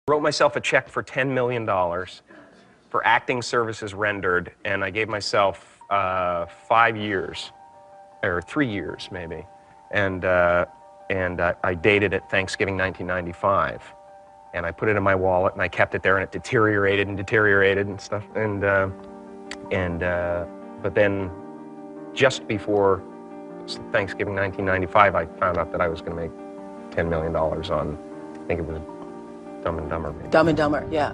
Wrote myself a check for $10 million for acting services rendered, and I gave myself 5 years, or 3 years maybe, and I dated it Thanksgiving 1995, and I put it in my wallet, and I kept it there, and it deteriorated and stuff, but then just before Thanksgiving 1995, I found out that I was going to make $10 million on, I think it was Dumb and Dumber, maybe. Dumb and Dumber, yeah.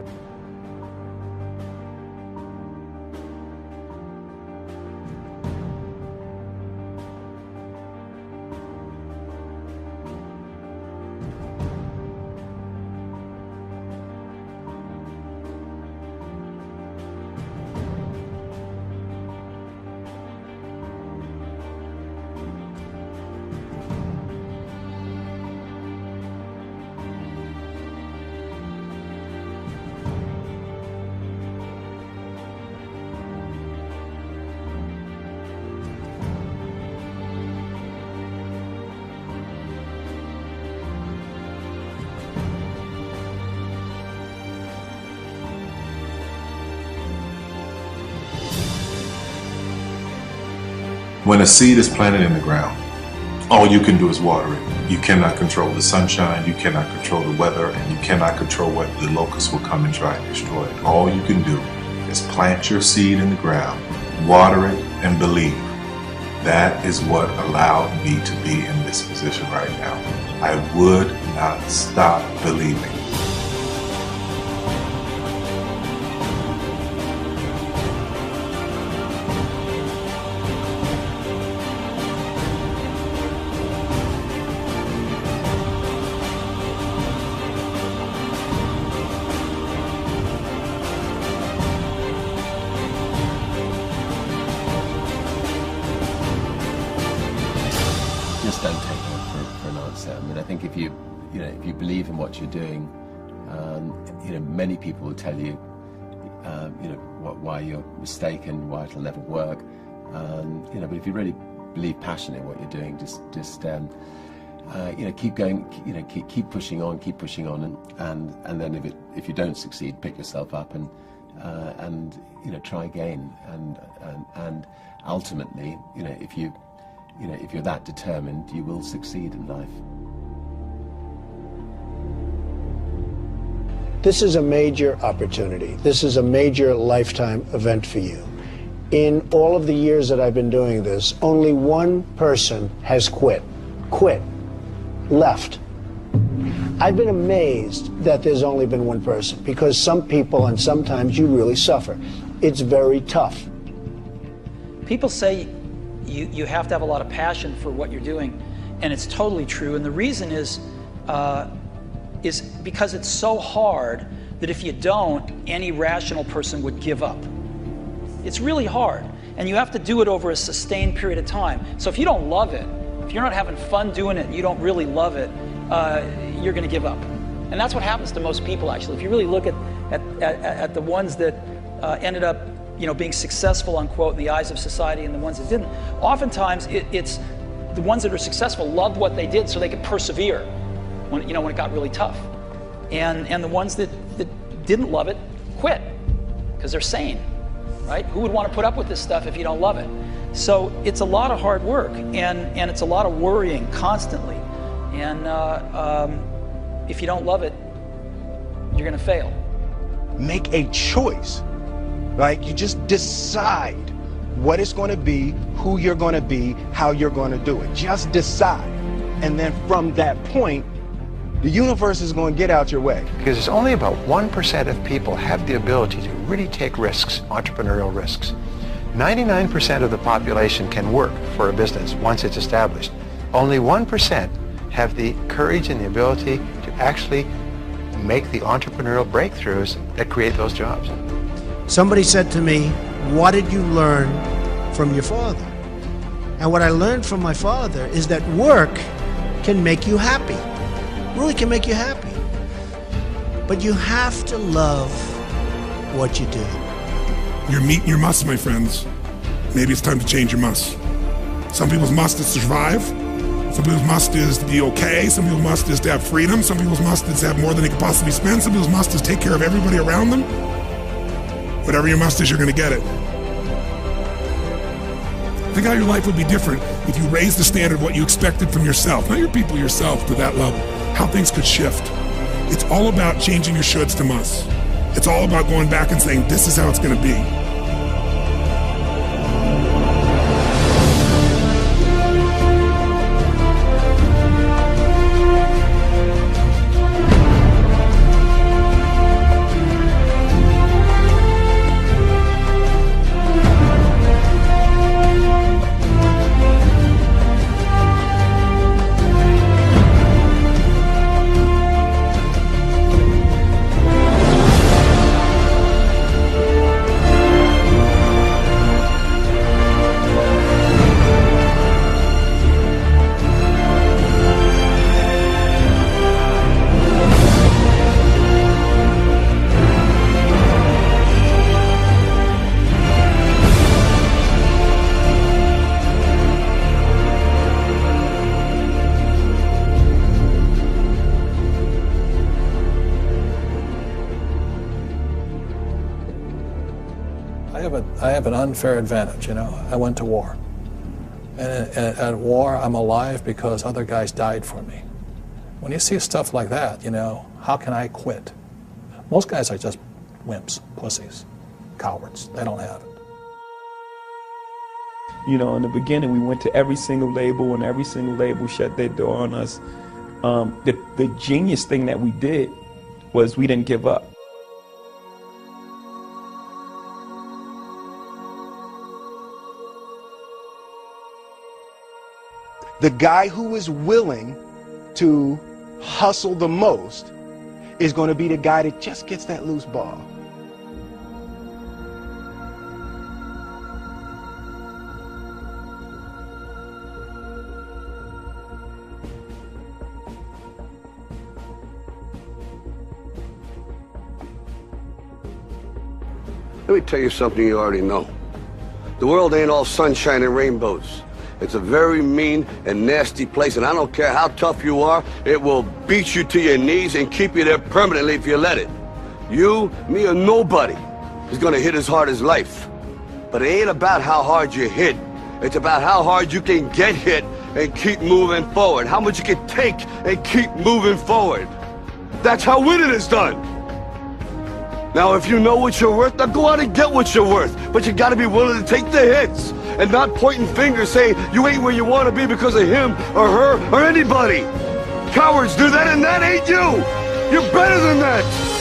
When a seed is planted in the ground, all you can do is water it. You cannot control the sunshine, you cannot control the weather, and you cannot control what the locusts will come and try and destroy it. All you can do is plant your seed in the ground, water it, and believe. That is what allowed me to be in this position right now. I would not stop believing. Just don't take it for an answer. I mean, I think if you believe in what you're doing, many people will tell you, why you're mistaken, why it'll never work. But if you really believe passionately in what you're doing, just keep going, keep pushing on, and then if you don't succeed, pick yourself up and try again, and ultimately, if you're that determined, you will succeed in life. This is a major opportunity. This is a major lifetime event for you. In all of the years that I've been doing this, only one person has quit, left. I've been amazed that there's only been one person, because some people, and sometimes you really suffer. It's very tough. People say you have to have a lot of passion for what you're doing, and it's totally true. And the reason is because it's so hard that if you don't, any rational person would give up. It's really hard, and you have to do it over a sustained period of time. So if you don't love it, if you're not having fun doing it, and you don't really love it, you're going to give up. And that's what happens to most people, actually. If you really look at the ones that ended up being successful, unquote, in the eyes of society, and the ones that didn't, oftentimes it's the ones that are successful loved what they did so they could persevere when it got really tough. And the ones that didn't love it quit because they're sane, right? Who would want to put up with this stuff if you don't love it? So it's a lot of hard work, and it's a lot of worrying constantly. And if you don't love it, you're going to fail. Make a choice. Right? You just decide what it's going to be, who you're going to be, how you're going to do it. Just decide. And then from that point, the universe is going to get out your way. Because it's only about 1% of people have the ability to really take risks, entrepreneurial risks. 99% of the population can work for a business once it's established. Only 1% have the courage and the ability to actually make the entrepreneurial breakthroughs that create those jobs. Somebody said to me, what did you learn from your father? And what I learned from my father is that work can make you happy. Really can make you happy. But you have to love what you do. You're meeting your must, my friends. Maybe it's time to change your must. Some people's must is survive. Some people's must is to be okay. Some people's must is to have freedom. Some people's must is to have more than they can possibly spend. Some people's must is take care of everybody around them. Whatever your must is, you're going to get it. Think how your life would be different if you raised the standard of what you expected from yourself, not your people, yourself, to that level. How things could shift. It's all about changing your shoulds to musts. It's all about going back and saying, this is how it's going to be. I have an unfair advantage, you know. I went to war. And at war, I'm alive because other guys died for me. When you see stuff like that, you know, how can I quit? Most guys are just wimps, pussies, cowards. They don't have it. You know, in the beginning, we went to every single label, and every single label shut their door on us. The genius thing that we did was we didn't give up. The guy who is willing to hustle the most is going to be the guy that just gets that loose ball. Let me tell you something you already know. The world ain't all sunshine and rainbows. It's a very mean and nasty place, and I don't care how tough you are, it will beat you to your knees and keep you there permanently if you let it. You, me, or nobody is gonna hit as hard as life. But it ain't about how hard you hit. It's about how hard you can get hit and keep moving forward. How much you can take and keep moving forward. That's how winning is done. Now, if you know what you're worth, now go out and get what you're worth. But you gotta be willing to take the hits and not pointing fingers saying you ain't where you want to be because of him or her or anybody. Cowards do that, and that ain't you. You're better than that.